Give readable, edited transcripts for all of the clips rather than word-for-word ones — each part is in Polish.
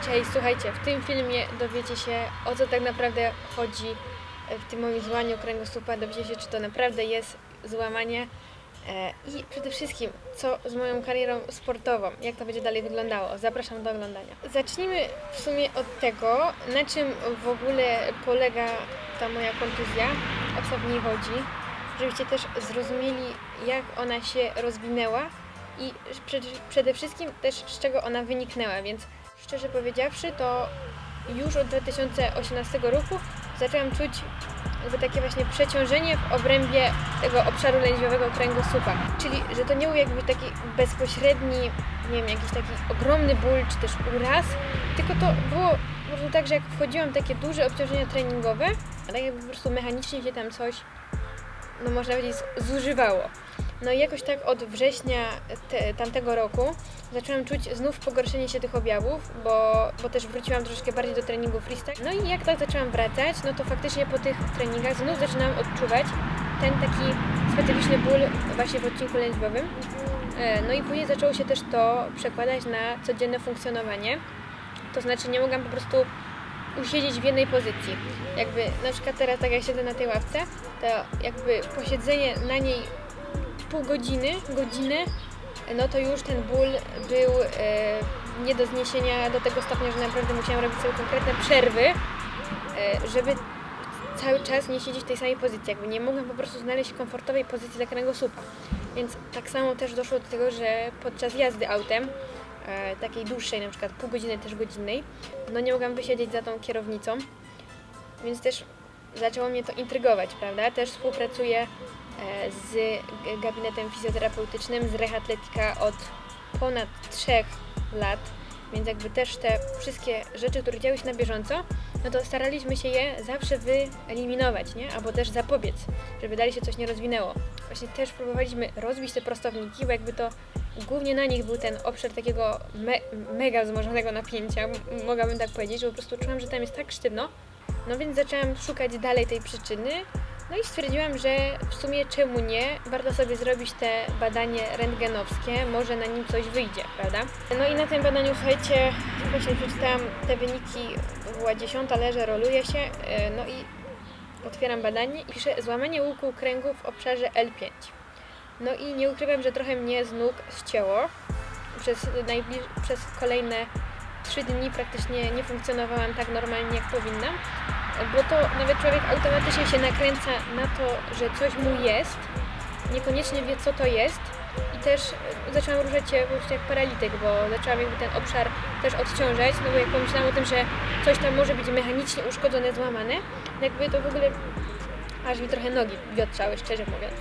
Cześć, słuchajcie, w tym filmie dowiecie się, o co tak naprawdę chodzi w tym moim złamaniu kręgosłupa. Dowiecie się, czy to naprawdę jest złamanie i przede wszystkim, co z moją karierą sportową, jak to będzie dalej wyglądało. Zapraszam do oglądania. Zacznijmy w sumie od tego, na czym w ogóle polega ta moja kontuzja, o co w niej chodzi, żebyście też zrozumieli, jak ona się rozwinęła i przede wszystkim też z czego ona wyniknęła, więc szczerze powiedziawszy, to już od 2018 roku zaczęłam czuć jakby takie właśnie przeciążenie w obrębie tego obszaru lędźwiowego kręgosłupa. Czyli, że to nie był jakby taki bezpośredni, nie wiem, jakiś taki ogromny ból czy też uraz, tylko to było po prostu tak, że jak wchodziłam w takie duże obciążenia treningowe, a tak jakby po prostu mechanicznie się tam coś, no można powiedzieć, zużywało. No i jakoś tak od września tamtego roku zaczęłam czuć znów pogorszenie się tych objawów, bo też wróciłam troszkę bardziej do treningu freestyle. No i jak tak zaczęłam wracać, no to faktycznie po tych treningach znów zaczynałam odczuwać ten taki specyficzny ból właśnie w odcinku lędźwiowym. No i później zaczęło się też to przekładać na codzienne funkcjonowanie. To znaczy nie mogłam po prostu usiedzieć w jednej pozycji. Jakby na przykład teraz tak jak siedzę na tej ławce, to jakby posiedzenie na niej pół godziny, godzinę, no to już ten ból był nie do zniesienia do tego stopnia, że naprawdę musiałam robić sobie konkretne przerwy, żeby cały czas nie siedzieć w tej samej pozycji. Jakby nie mogłam po prostu znaleźć komfortowej pozycji dla kręgosłupa. Więc tak samo też doszło do tego, że podczas jazdy autem, takiej dłuższej, na przykład pół godziny, też godzinnej, no nie mogłam wysiedzieć za tą kierownicą, więc też zaczęło mnie to intrygować, prawda? Też współpracuję z gabinetem fizjoterapeutycznym, z Rehatletica od ponad 3 lat, więc jakby też te wszystkie rzeczy, które działy się na bieżąco, no to staraliśmy się je zawsze wyeliminować, nie? Albo też zapobiec, żeby dalej się coś nie rozwinęło. Właśnie też próbowaliśmy rozbić te prostowniki, bo jakby to głównie na nich był ten obszar takiego mega wzmożonego napięcia, mogłabym tak powiedzieć, że po prostu czułam, że tam jest tak sztywno. No więc zaczęłam szukać dalej tej przyczyny. No i stwierdziłam, że w sumie czemu nie, warto sobie zrobić te badanie rentgenowskie, może na nim coś wyjdzie, prawda? No i na tym badaniu, słuchajcie, właśnie przeczytałam te wyniki, była 10, leżę, roluję się, no i otwieram badanie i piszę złamanie łuku kręgu w obszarze L5. No i nie ukrywam, że trochę mnie z nóg ścięło. Przez kolejne 3 dni praktycznie nie funkcjonowałam tak normalnie, jak powinnam, bo to nawet człowiek automatycznie się nakręca na to, że coś mu jest, niekoniecznie wie, co to jest, i też zaczęłam ruszać się po prostu jak paralityk, bo zaczęłam jakby ten obszar też odciążać, no bo jak pomyślałam o tym, że coś tam może być mechanicznie uszkodzone, złamane, jakby to w ogóle aż mi trochę nogi wiotrzały, szczerze mówiąc.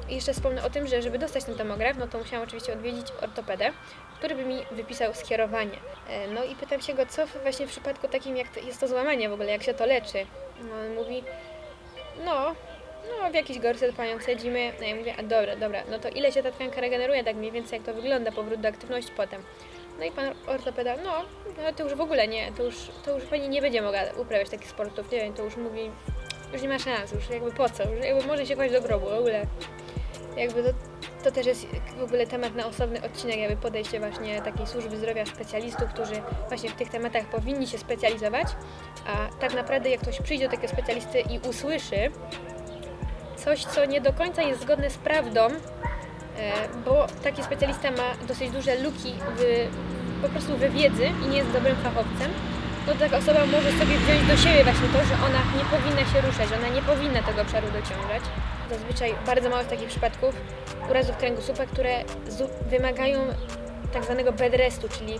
I jeszcze wspomnę o tym, że żeby dostać ten tomograf, no to musiałam oczywiście odwiedzić ortopedę, który by mi wypisał skierowanie. No i pytam się go, co właśnie w przypadku takim, jak to jest to złamanie w ogóle, jak się to leczy. No on mówi, no w jakiś gorset panią wsadzimy. No ja mówię, a dobra, no to ile się ta tkanka regeneruje, tak mniej więcej jak to wygląda, powrót do aktywności potem. No i pan ortopeda, no to już w ogóle nie, to już pani nie będzie mogła uprawiać takich sportów, nie wiem, to już mówi, już nie ma szans, już jakby po co, już jakby może się kłaść do grobu, w ogóle. Jakby to też jest w ogóle temat na osobny odcinek, jakby podejście właśnie takiej służby zdrowia specjalistów, którzy właśnie w tych tematach powinni się specjalizować, a tak naprawdę jak ktoś przyjdzie do takiego specjalisty i usłyszy coś, co nie do końca jest zgodne z prawdą, bo taki specjalista ma dosyć duże luki po prostu we wiedzy i nie jest dobrym fachowcem, no to taka osoba może sobie wziąć do siebie właśnie to, że ona nie powinna się ruszać, że ona nie powinna tego obszaru dociążać. Zazwyczaj bardzo mało takich przypadków urazów kręgosłupa, które wymagają tak zwanego bed restu, czyli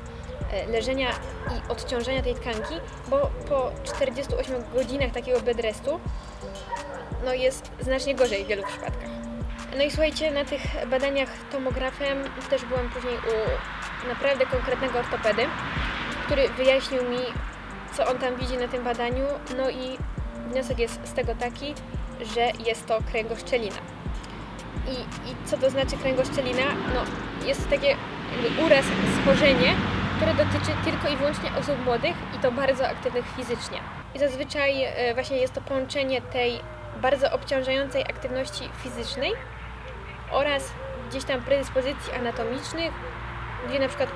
leżenia i odciążenia tej tkanki, bo po 48 godzinach takiego bed restu no jest znacznie gorzej w wielu przypadkach. No i słuchajcie, na tych badaniach tomografem też byłam później u naprawdę konkretnego ortopedy, który wyjaśnił mi, co on tam widzi na tym badaniu, no i wniosek jest z tego taki, że jest to kręgoszczelina. I co to znaczy kręgoszczelina? No, jest to takie jakby uraz, schorzenie, które dotyczy tylko i wyłącznie osób młodych i to bardzo aktywnych fizycznie. I zazwyczaj właśnie jest to połączenie tej bardzo obciążającej aktywności fizycznej oraz gdzieś tam predyspozycji anatomicznych, gdzie na przykład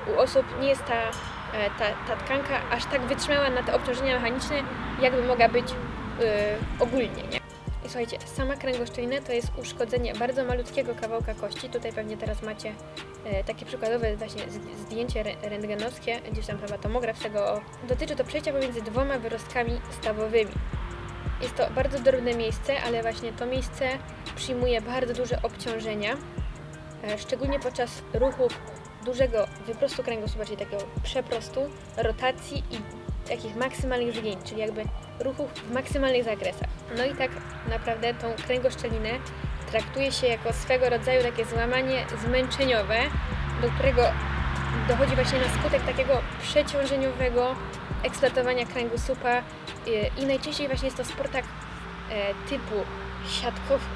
u osób nie jest ta ta tkanka aż tak wytrzymała na te obciążenia mechaniczne, jakby mogła być ogólnie, nie? I słuchajcie, sama kręgoszczelina to jest uszkodzenie bardzo malutkiego kawałka kości. Tutaj pewnie teraz macie takie przykładowe właśnie zdjęcie rentgenowskie, gdzieś tam chyba tomograf tego. Dotyczy to przejścia pomiędzy dwoma wyrostkami stawowymi. Jest to bardzo drobne miejsce, ale właśnie to miejsce przyjmuje bardzo duże obciążenia, szczególnie podczas ruchów dużego wyprostu kręgosłupa, czyli takiego przeprostu, rotacji i takich maksymalnych zgięć, czyli jakby ruchów w maksymalnych zakresach. No i tak naprawdę tą kręgoszczelinę traktuje się jako swego rodzaju takie złamanie zmęczeniowe, do którego dochodzi właśnie na skutek takiego przeciążeniowego eksploatowania kręgosłupa i najczęściej właśnie jest to w sportach typu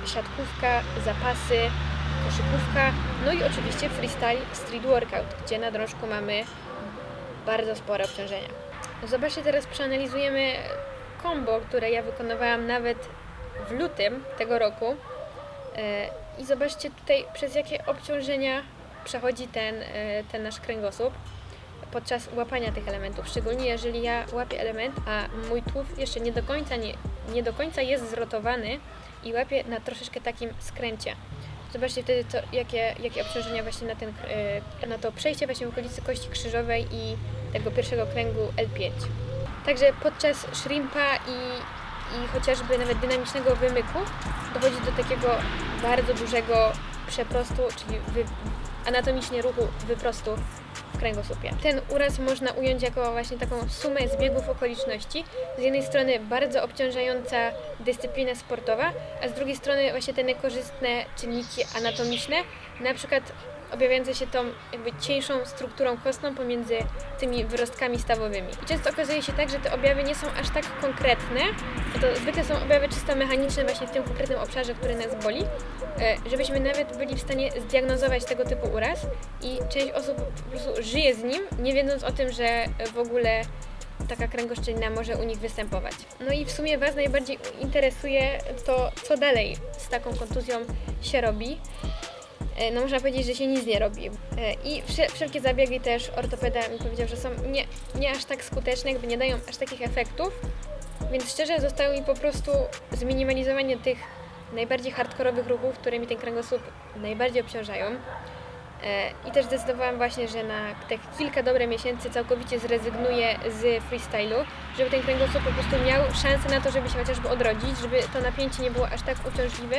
siatkówka, zapasy, koszykówka, no i oczywiście freestyle, street workout, gdzie na drążku mamy bardzo spore obciążenia. Zobaczcie, teraz przeanalizujemy combo, które ja wykonywałam nawet w lutym tego roku i zobaczcie tutaj, przez jakie obciążenia przechodzi ten nasz kręgosłup podczas łapania tych elementów, szczególnie jeżeli ja łapię element, a mój tułów jeszcze nie do końca jest zrotowany i łapię na troszeczkę takim skręcie. Zobaczcie wtedy, jakie obciążenia właśnie na to przejście właśnie w okolicy kości krzyżowej i tego pierwszego kręgu L5. Także podczas shrimpa i chociażby nawet dynamicznego wymyku dochodzi do takiego bardzo dużego przeprostu, czyli anatomicznie ruchu wyprostu w kręgosłupie. Ten uraz można ująć jako właśnie taką sumę zbiegów okoliczności. Z jednej strony bardzo obciążająca dyscyplina sportowa, a z drugiej strony właśnie te niekorzystne czynniki anatomiczne, na przykład objawiające się tą jakby cieńszą strukturą kostną pomiędzy tymi wyrostkami stawowymi. I często okazuje się tak, że te objawy nie są aż tak konkretne, bo to zwykle są objawy czysto mechaniczne właśnie w tym konkretnym obszarze, który nas boli, żebyśmy nawet byli w stanie zdiagnozować tego typu uraz i część osób po prostu żyje z nim, nie wiedząc o tym, że w ogóle taka kręgoszczelina może u nich występować. No i w sumie Was najbardziej interesuje to, co dalej z taką kontuzją się robi. No można powiedzieć, że się nic nie robi. I wszelkie zabiegi też ortopeda mi powiedział, że są nie aż tak skuteczne, jakby nie dają aż takich efektów. Więc szczerze zostało mi po prostu zminimalizowanie tych najbardziej hardkorowych ruchów, które mi ten kręgosłup najbardziej obciążają. I też zdecydowałam właśnie, że na te kilka dobre miesięcy całkowicie zrezygnuję z freestylu, żeby ten kręgosłup po prostu miał szansę na to, żeby się chociażby odrodzić, żeby to napięcie nie było aż tak uciążliwe,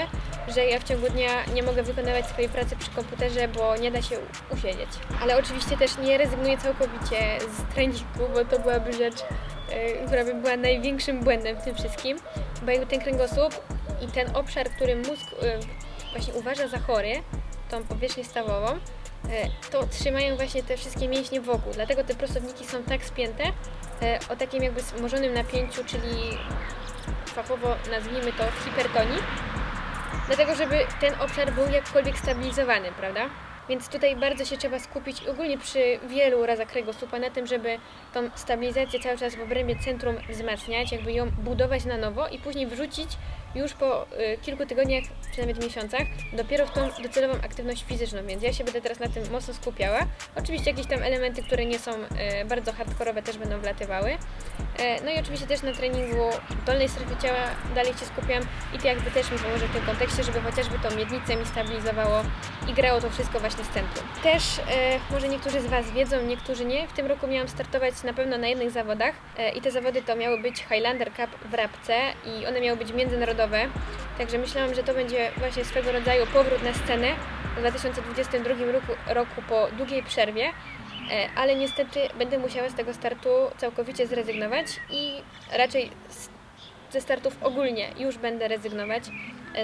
że ja w ciągu dnia nie mogę wykonywać swojej pracy przy komputerze, bo nie da się usiedzieć. Ale oczywiście też nie rezygnuję całkowicie z treningu, bo to byłaby rzecz, która by była największym błędem w tym wszystkim, bo jakby ten kręgosłup i ten obszar, który mózg właśnie uważa za chory, tą powierzchnię stawową, to trzymają właśnie te wszystkie mięśnie wokół. Dlatego te prostowniki są tak spięte o takim jakby wzmożonym napięciu, czyli fachowo nazwijmy to hipertonii. Dlatego, żeby ten obszar był jakkolwiek stabilizowany, prawda? Więc tutaj bardzo się trzeba skupić ogólnie przy wielu urazach kręgosłupa na tym, żeby tą stabilizację cały czas w obrębie centrum wzmacniać, jakby ją budować na nowo i później wrzucić już po kilku tygodniach, czy nawet miesiącach, dopiero w tą docelową aktywność fizyczną, więc ja się będę teraz na tym mocno skupiała. Oczywiście jakieś tam elementy, które nie są bardzo hardkorowe, też będą wlatywały. No i oczywiście też na treningu dolnej strefy ciała dalej się skupiam i to jakby też mi pomoże w tym kontekście, żeby chociażby tą miednicę mi stabilizowało i grało to wszystko właśnie z centrum. Też może niektórzy z Was wiedzą, niektórzy nie. W tym roku miałam startować na pewno na jednych zawodach i te zawody to miały być Highlander Cup w Rabce i one miały być międzynarodowe. Także myślałam, że to będzie właśnie swego rodzaju powrót na scenę w 2022 roku po długiej przerwie, ale niestety będę musiała z tego startu całkowicie zrezygnować i raczej ze startów ogólnie już będę rezygnować,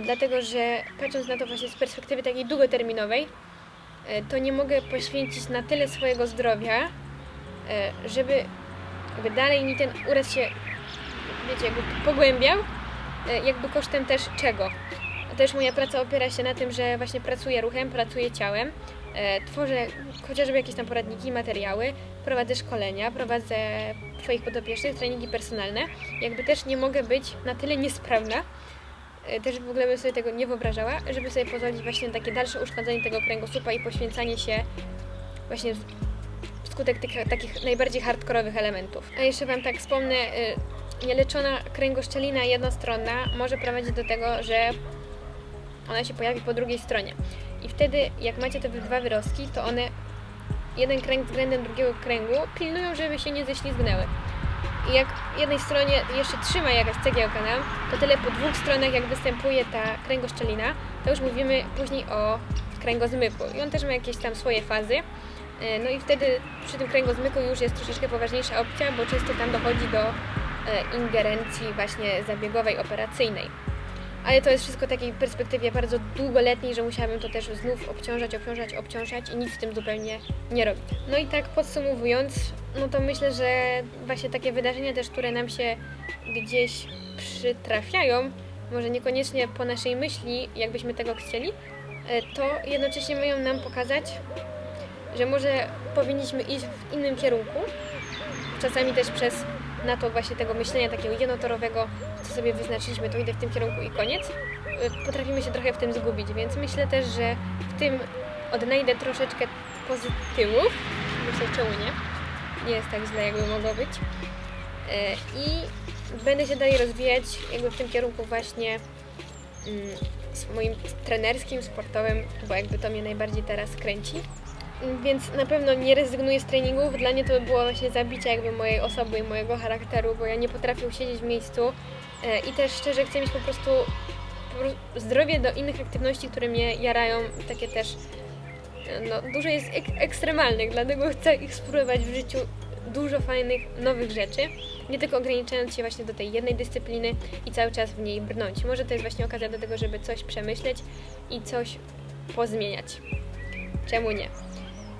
dlatego że patrząc na to właśnie z perspektywy takiej długoterminowej, to nie mogę poświęcić na tyle swojego zdrowia, żeby jakby dalej mi ten uraz się, wiecie, jakby pogłębiał, jakby kosztem też czego. Też moja praca opiera się na tym, że właśnie pracuję ruchem, pracuję ciałem, tworzę chociażby jakieś tam poradniki, materiały, prowadzę szkolenia, prowadzę swoich podopiecznych, treningi personalne. Jakby też nie mogę być na tyle niesprawna, też w ogóle bym sobie tego nie wyobrażała, żeby sobie pozwolić właśnie na takie dalsze uszkodzenie tego kręgosłupa i poświęcanie się właśnie wskutek tych takich najbardziej hardkorowych elementów. A jeszcze Wam tak wspomnę, nieleczona kręgoszczelina jednostronna może prowadzić do tego, że ona się pojawi po drugiej stronie. I wtedy, jak macie te dwa wyrostki, to one jeden kręg względem drugiego kręgu pilnują, żeby się nie ześlizgnęły. I jak jednej stronie jeszcze trzyma jakaś cegiełka nam, to tyle po dwóch stronach, jak występuje ta kręgoszczelina, to już mówimy później o kręgozmyku. I on też ma jakieś tam swoje fazy. No i wtedy przy tym kręgozmyku już jest troszeczkę poważniejsza opcja, bo często tam dochodzi do ingerencji właśnie zabiegowej, operacyjnej. Ale to jest wszystko w takiej perspektywie bardzo długoletniej, że musiałabym to też znów obciążać i nic z tym zupełnie nie robić. No i tak podsumowując, no to myślę, że właśnie takie wydarzenia też, które nam się gdzieś przytrafiają, może niekoniecznie po naszej myśli, jakbyśmy tego chcieli, to jednocześnie mają nam pokazać, że może powinniśmy iść w innym kierunku, czasami też przez na to właśnie tego myślenia takiego jednotorowego, co sobie wyznaczyliśmy, to idę w tym kierunku i koniec, potrafimy się trochę w tym zgubić, więc myślę też, że w tym odnajdę troszeczkę pozytywów, myślę, czemu nie jest tak źle, jakby mogło być, i będę się dalej rozwijać jakby w tym kierunku właśnie moim trenerskim, sportowym, bo jakby to mnie najbardziej teraz kręci. Więc na pewno nie rezygnuję z treningów. Dla mnie to by było właśnie zabicie jakby mojej osoby i mojego charakteru, bo ja nie potrafię siedzieć w miejscu i też szczerze chcę mieć po prostu zdrowie do innych aktywności, które mnie jarają, takie też dużo jest ekstremalnych, dlatego chcę ich spróbować w życiu dużo fajnych, nowych rzeczy, nie tylko ograniczając się właśnie do tej jednej dyscypliny i cały czas w niej brnąć. Może to jest właśnie okazja do tego, żeby coś przemyśleć i coś pozmieniać. Czemu nie?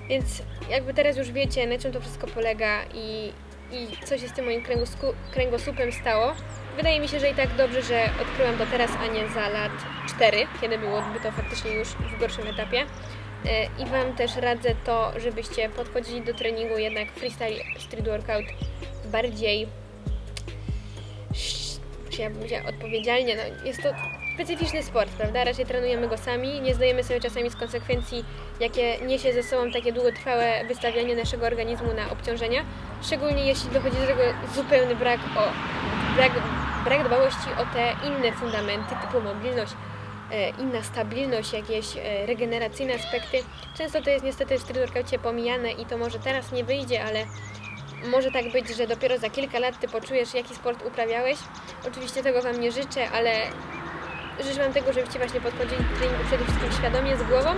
Więc jakby teraz już wiecie, na czym to wszystko polega i co się z tym moim kręgosłupem stało. Wydaje mi się, że i tak dobrze, że odkryłam to teraz, a nie za lat 4, kiedy byłoby to faktycznie już w gorszym etapie. I Wam też radzę to, żebyście podchodzili do treningu jednak freestyle street workout bardziej, ja bym powiedziała, odpowiedzialnie. No, jest to specyficzny sport, prawda? Raczej trenujemy go sami, nie zdajemy sobie czasami z konsekwencji, jakie niesie ze sobą takie długotrwałe wystawianie naszego organizmu na obciążenia, szczególnie jeśli dochodzi do tego zupełny brak dbałości o te inne fundamenty typu mobilność, inna stabilność, jakieś regeneracyjne aspekty. Często to jest niestety w street workoutie pomijane i to może teraz nie wyjdzie, ale może tak być, że dopiero za kilka lat Ty poczujesz, jaki sport uprawiałeś. Oczywiście tego Wam nie życzę, ale życzę Wam tego, żebyście właśnie podchodzili do treningu przede wszystkim świadomie, z głową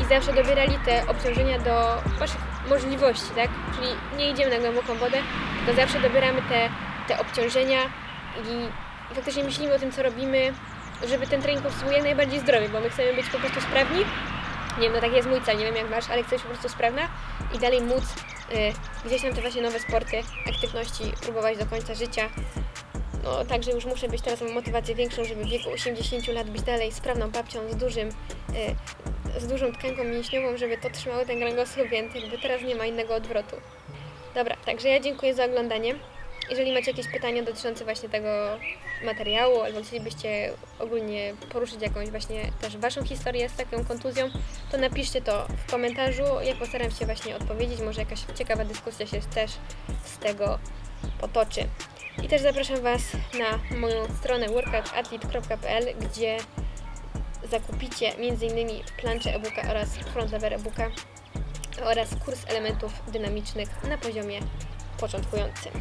i zawsze dobierali te obciążenia do Waszych możliwości, tak? Czyli nie idziemy na głęboką wodę, tylko zawsze dobieramy te obciążenia i faktycznie myślimy o tym, co robimy, żeby ten trening był jak najbardziej zdrowy, bo my chcemy być po prostu sprawni. Nie wiem, no tak jest mój cel, nie wiem jak Wasz, ale chcę być po prostu sprawna i dalej móc gdzieś tam te właśnie nowe sporty, aktywności próbować do końca życia. No także już muszę być teraz, mam motywację większą, żeby w wieku 80 lat być dalej sprawną babcią z dużą tkanką mięśniową, żeby to trzymało ten kręgosłup, więc jakby teraz nie ma innego odwrotu. Dobra, także ja dziękuję za oglądanie. Jeżeli macie jakieś pytania dotyczące właśnie tego materiału, albo chcielibyście ogólnie poruszyć jakąś właśnie też Waszą historię z taką kontuzją, to napiszcie to w komentarzu. Ja postaram się właśnie odpowiedzieć, może jakaś ciekawa dyskusja się też z tego potoczy. I też zapraszam Was na moją stronę workoutathlete.pl, gdzie zakupicie m.in. planszę e-booka oraz front lever e-booka oraz kurs elementów dynamicznych na poziomie początkującym.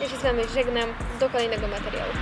Ja się z Wami żegnam, do kolejnego materiału.